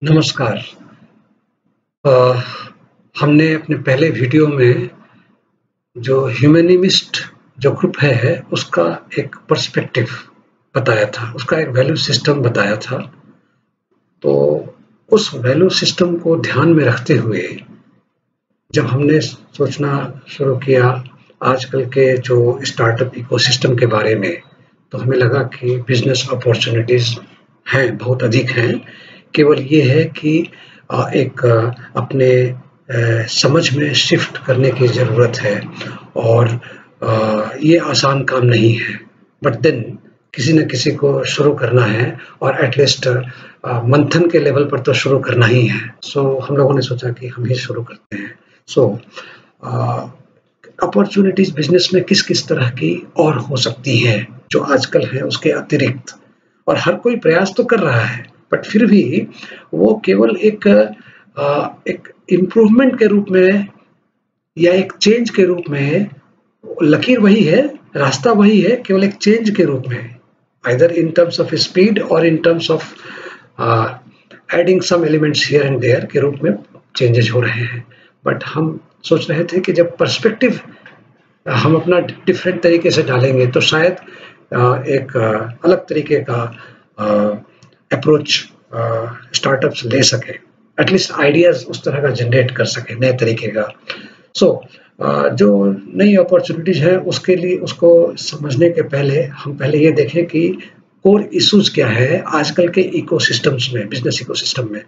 नमस्कार। अ, हमने अपने पहले वीडियो में जो ह्यूमैनिमिस्ट जो ग्रुप है उसका एक पर्सपेक्टिव बताया था, उसका एक वैल्यू सिस्टम बताया था। तो उस वैल्यू सिस्टम को ध्यान में रखते हुए जब हमने सोचना शुरू किया आजकल के जो स्टार्टअप इकोसिस्टम के बारे में, तो हमें लगा कि बिजनेस अपॉर्चुनिटीज़ हैं, बहुत अधिक हैं। केवल ये है कि अपने समझ में शिफ्ट करने की ज़रूरत है और ये आसान काम नहीं है। बट देन किसी न किसी को शुरू करना है और एटलीस्ट मंथन के लेवल पर तो शुरू करना ही है। सो हम लोगों ने सोचा कि हम ही शुरू करते हैं। सो अपॉर्चुनिटीज़ बिजनेस में किस-किस तरह की और हो सकती हैं, जो आजकल है उसके अतिरिक्त। और हर कोई प्रयास तो कर रहा है, बट फिर भी वो केवल एक इम्प्रूवमेंट के रूप में या एक चेंज के रूप में, लकीर वही है, रास्ता वही है, केवल एक चेंज के रूप में, either in terms of speed और in terms of adding some elements here and there के रूप में चेंजेस हो रहे हैं। बट हम सोच रहे थे कि जब पर्सपेक्टिव हम अपना डिफरेंट तरीके से डालेंगे तो शायद एक अलग तरीके का अप्रोच स्टार्टअप्स ले सके, एटलीस्ट आइडियाज उस तरह का जनरेट कर सके नए तरीके का। सो जो नई अपॉर्चुनिटीज है उसके लिए उसको समझने के पहले हम पहले ये देखें कि कोर इश्यूज क्या है आजकल के इकोसिस्टम्स में, बिजनेस इकोसिस्टम में।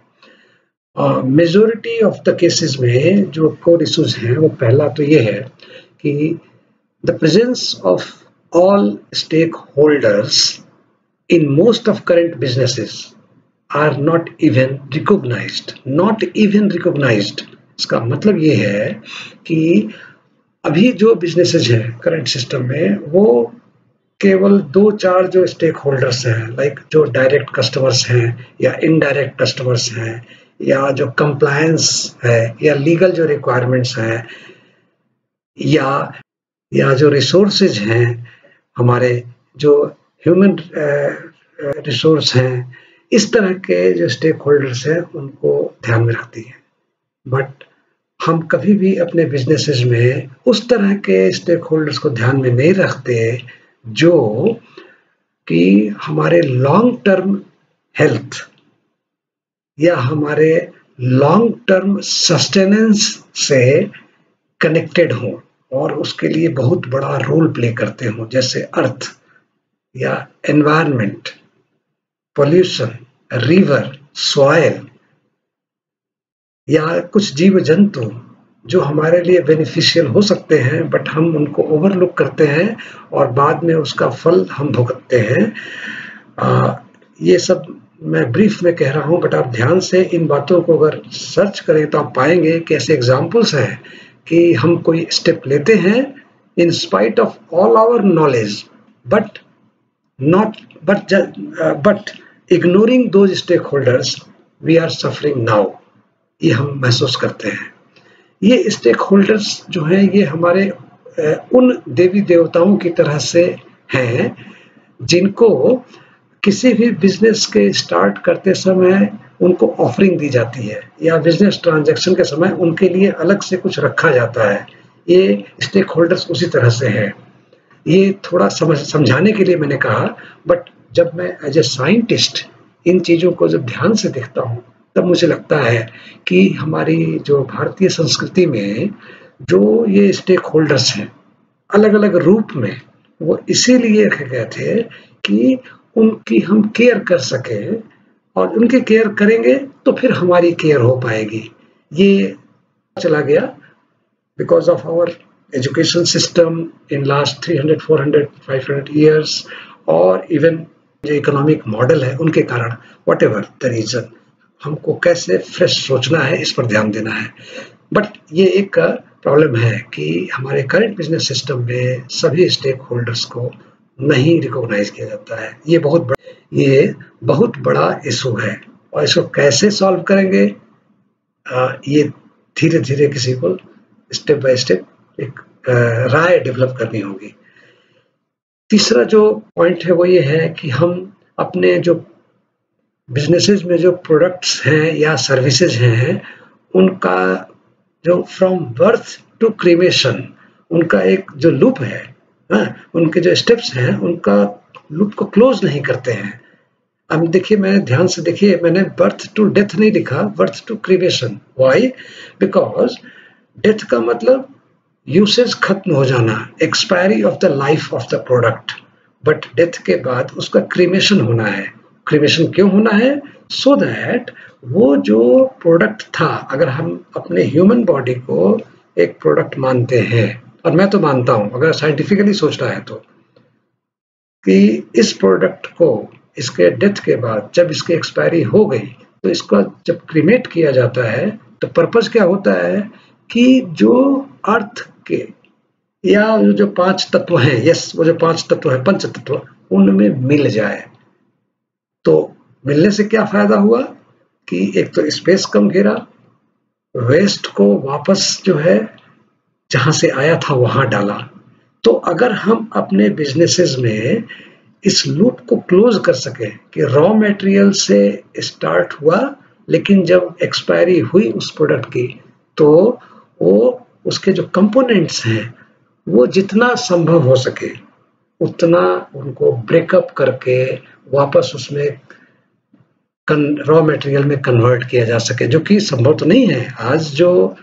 मेजॉरिटी ऑफ द केसेस में जो कोर इश्यूज हैं वो पहला तो ये है कि the presence of all stakeholders in most of current businesses are not even recognized. Not even recognized. इसका मतलब ये है कि अभी जो बिजनेसेस हैं करंट सिस्टम में वो केवल 2-4 जो स्टेक होल्डर्स हैं, लाइक जो डायरेक्ट कस्टमर्स हैं या इनडायरेक्ट कस्टमर्स हैं या जो कंप्लायंस है या लीगल जो रिक्वायरमेंट्स हैं या जो रिसोर्सेज हैं, हमारे जो ह्यूमन रिसोर्स हैं, इस तरह के जो स्टेक होल्डर्स हैं उनको ध्यान में रखती है। बट हम कभी भी अपने बिजनेसेस में उस तरह के स्टेक होल्डर्स को ध्यान में नहीं रखते जो कि हमारे लॉन्ग टर्म हेल्थ या हमारे लॉन्ग टर्म सस्टेनेंस से कनेक्टेड हों और उसके लिए बहुत बड़ा रोल प्ले करते हों, जैसे अर्थ या एनवायरनमेंट, पोल्यूशन, रिवर, सॉइल या कुछ जीव जंतु जो हमारे लिए बेनिफिशियल हो सकते हैं, बट हम उनको ओवरलुक करते हैं और बाद में उसका फल हम भुगतते हैं। ये सब मैं ब्रीफ में कह रहा हूँ, बट आप ध्यान से इन बातों को अगर सर्च करें तो आप पाएंगे कि ऐसे एग्जाम्पल्स हैं कि हम कोई स्टेप लेते हैं in spite of all our knowledge, but ignoring those stakeholders we are suffering now. ये हम महसूस करते हैं। ये स्टेक होल्डर्स जो हैं ये हमारे उन देवी देवताओं की तरह से हैं जिनको किसी भी बिजनेस के स्टार्ट करते समय उनको ऑफरिंग दी जाती है या बिजनेस ट्रांजैक्शन के समय उनके लिए अलग से कुछ रखा जाता है। ये स्टेक होल्डर्स उसी तरह से हैं। ये थोड़ा समझाने के लिए मैंने कहा, बट जब मैं एज ए साइंटिस्ट इन चीज़ों को जब ध्यान से देखता हूँ तब मुझे लगता है कि हमारी जो भारतीय संस्कृति में जो ये स्टेक होल्डर्स हैं अलग अलग रूप में, वो इसीलिए रखे गए थे कि उनकी हम केयर कर सकें और उनकी केयर करेंगे तो फिर हमारी केयर हो पाएगी। ये चला गया because of our education system in last 300, 400, 500 years और इवन जो इकोनॉमिक मॉडल है उनके कारण, वट एवर द रीजन, हमको कैसे फ्रेश सोचना है इस पर ध्यान देना है। बट ये एक प्रॉब्लम है कि हमारे करंट बिजनेस सिस्टम में सभी स्टेक होल्डर्स को नहीं रिकॉग्नाइज किया जाता है। ये बहुत बड़ा इशू है और इसको कैसे सॉल्व करेंगे, ये धीरे धीरे किसी को स्टेप बाय स्टेप एक राय डेवलप करनी होगी। तीसरा जो पॉइंट है वो ये है कि हम अपने जो बिजनेसेस में जो प्रोडक्ट्स हैं या सर्विसेज हैं, उनका जो फ्रॉम बर्थ टू क्रीमेशन, उनका एक जो लूप है, उनके जो स्टेप्स हैं, उनका लूप को क्लोज नहीं करते हैं। अब देखिए, मैंने ध्यान से देखिए, मैंने बर्थ टू डेथ नहीं लिखा, birth to cremation. Why? Because death का मतलब यूसेज खत्म हो जाना, expiry of the life of the product. But death के बाद उसका क्रीमेशन होना है। क्रीमेशन क्यों होना है? सो दैट वो जो प्रोडक्ट था, अगर हम अपने ह्यूमन बॉडी को एक प्रोडक्ट मानते हैं, और मैं तो मानता हूं, अगर साइंटिफिकली सोचना है तो, कि इस प्रोडक्ट को इसके डेथ के बाद जब इसकी एक्सपायरी हो गई, तो इसको जब क्रीमेट किया जाता है, तो पर्पस क्या होता है कि जो अर्थ के या जो 5 तत्व हैं, यस, वो जो 5 तत्व हैं, पंच तत्व, उनमें मिल जाए। तो मिलने से क्या फायदा हुआ कि एक तो स्पेस कम घेरा, वेस्ट को वापस जो है जहां से आया था वहां डाला। तो अगर हम अपने बिजनेसेस में इस लूप को क्लोज कर सके कि रॉ मटेरियल से स्टार्ट हुआ, लेकिन जब एक्सपायरी हुई उस प्रोडक्ट की, तो वो उसके जो कंपोनेंट्स हैं, वो जितना संभव हो सके उतना उनको ब्रेकअप करके वापस उसमें रॉ मटेरियल में कन्वर्ट किया जा सके, जो कि संभव तो नहीं है। आज जो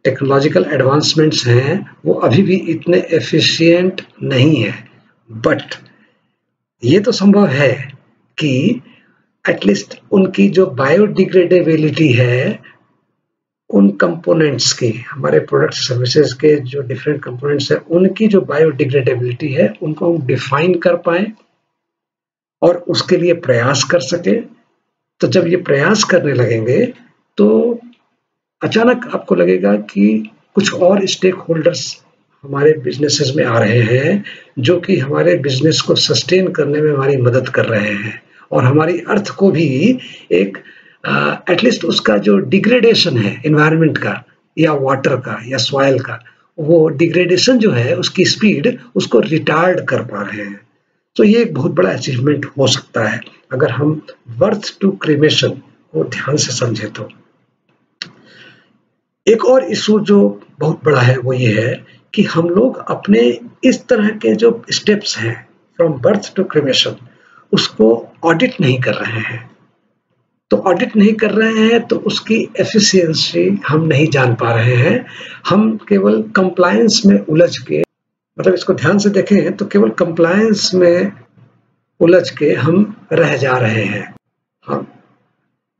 टेक्नोलॉजिकल एडवांसमेंट्स हैं वो अभी भी इतने एफिशिएंट नहीं है, बट ये तो संभव है कि एटलीस्ट उनकी जो बायोडिग्रेडेबिलिटी है, उन कंपोनेंट्स की, हमारे प्रोडक्ट सर्विसेज के जो डिफरेंट कंपोनेंट्स हैं, उनकी जो बायोडिग्रेडेबिलिटी है, उनको हम डिफाइन कर पाए और उसके लिए प्रयास कर सके। तो जब ये प्रयास करने लगेंगे, तो अचानक आपको लगेगा कि कुछ और स्टेक होल्डर्स हमारे बिजनेसेस में आ रहे हैं, जो कि हमारे बिजनेस को सस्टेन करने में हमारी मदद कर रहे हैं, और हमारी अर्थ को भी एक एटलीस्ट उसका जो डिग्रेडेशन है एनवायरनमेंट का या वाटर का या सॉइल का, वो डिग्रेडेशन जो है उसकी स्पीड, उसको रिटार्ड कर पा रहे हैं। तो ये एक बहुत बड़ा अचीवमेंट हो सकता है अगर हम बर्थ टू क्रीमेशन को ध्यान से समझे तो। एक और इशू जो बहुत बड़ा है वो ये है कि हम लोग अपने इस तरह के जो स्टेप्स हैं फ्रॉम बर्थ टू क्रीमेशन, उसको ऑडिट नहीं कर रहे हैं। तो ऑडिट नहीं कर रहे हैं तो उसकी एफिशिएंसी हम नहीं जान पा रहे हैं। हम केवल कंप्लायंस में उलझ के, मतलब इसको ध्यान से देखें तो केवल कंप्लायंस में उलझ के हम रह जा रहे हैं। हम,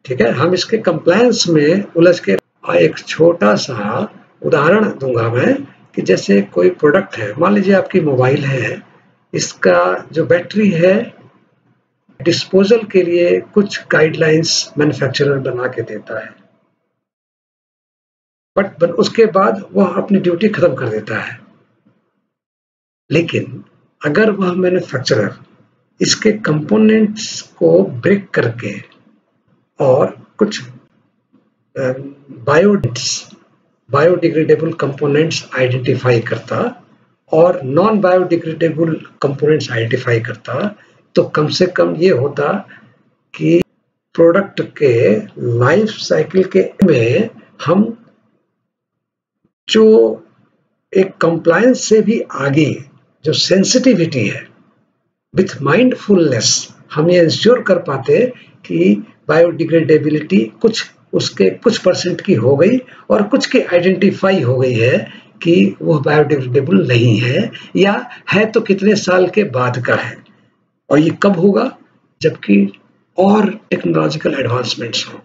ठीक है, हम इसके कंप्लायंस में उलझ के, एक छोटा सा उदाहरण दूंगा मैं कि जैसे कोई प्रोडक्ट है, मान लीजिए आपकी मोबाइल है, इसका जो बैटरी है डिस्पोजल के लिए कुछ गाइडलाइंस मैन्युफैक्चरर बना के देता है, बट उसके बाद वह अपनी ड्यूटी खत्म कर देता है। लेकिन अगर वह मैन्युफैक्चरर इसके कंपोनेंट्स को ब्रेक करके और कुछ बायोडिग्रेडेबल कंपोनेंट्स आइडेंटिफाई करता और नॉन बायोडिग्रेडेबल कंपोनेंट्स आइडेंटिफाई करता, तो कम से कम ये होता कि प्रोडक्ट के लाइफ साइकिल के में हम जो एक कंप्लायंस से भी आगे जो सेंसिटिविटी है, विथ माइंडफुलनेस हम ये इंश्योर कर पाते कि बायोडिग्रेडेबिलिटी कुछ उसके कुछ परसेंट की हो गई और कुछ की आइडेंटिफाई हो गई है कि वह बायोडिग्रेडेबल नहीं है, या है तो कितने साल के बाद का है। और ये कब होगा? जबकि और टेक्नोलॉजिकल एडवांसमेंट्स हो।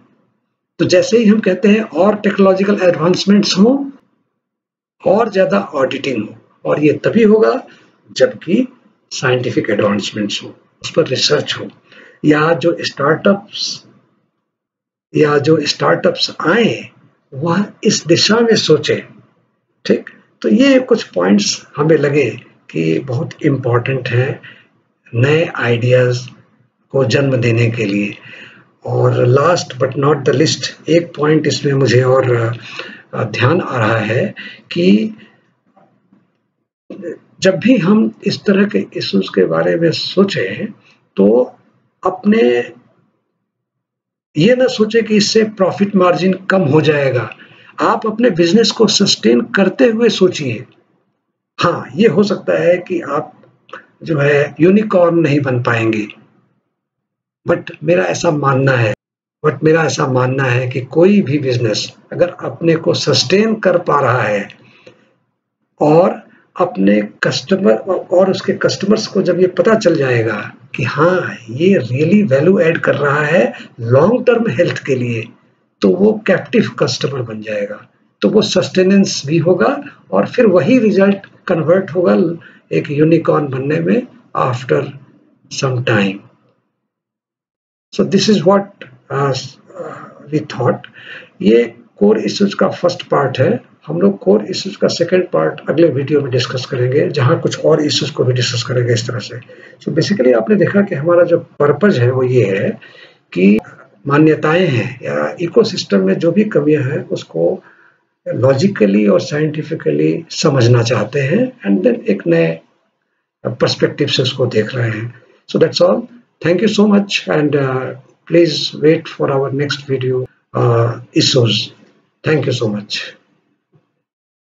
तो जैसे ही हम कहते हैं और टेक्नोलॉजिकल एडवांसमेंट्स हो, और ज्यादा ऑडिटिंग हो, और ये तभी होगा जबकि साइंटिफिक एडवांसमेंट्स हो, उस पर रिसर्च हो, या जो स्टार्टअप्स आए वह इस दिशा में सोचे। ठीक, तो ये कुछ पॉइंट्स हमें लगे कि बहुत इम्पोर्टेंट है नए आइडियाज को जन्म देने के लिए। और last but not the list, एक पॉइंट इसमें मुझे और ध्यान आ रहा है कि जब भी हम इस तरह के इश्यूज के बारे में सोचें, तो अपने ये ना सोचे कि इससे प्रॉफिट मार्जिन कम हो जाएगा। आप अपने बिजनेस को सस्टेन करते हुए सोचिए। हाँ, ये हो सकता है कि आप जो है यूनिकॉर्न नहीं बन पाएंगे, बट मेरा ऐसा मानना है कि कोई भी बिजनेस अगर अपने को सस्टेन कर पा रहा है और अपने कस्टमर और उसके कस्टमर्स को जब ये पता चल जाएगा कि हाँ, ये रियली वैल्यू ऐड कर रहा है लॉन्ग टर्म हेल्थ के लिए, तो वो कैप्टिव कस्टमर बन जाएगा। तो वो सस्टेनेंस भी होगा और फिर वही रिजल्ट कन्वर्ट होगा एक यूनिकॉर्न बनने में after some time. So this is what we thought. ये कोर इश्यूज का फर्स्ट पार्ट है। हम लोग कोर इश्यूज का सेकंड पार्ट अगले वीडियो में डिस्कस करेंगे, जहां कुछ और इश्यूज को भी डिस्कस करेंगे इस तरह से। सो बेसिकली आपने देखा कि हमारा जो पर्पज है वो ये है कि मान्यताएं हैं या इकोसिस्टम में जो भी कमियां हैं उसको लॉजिकली और साइंटिफिकली समझना चाहते हैं एंड देन एक नए पर्सपेक्टिव से उसको देख रहे हैं। So that's all. Thank you so much and please wait for our next video issues. Thank you so much.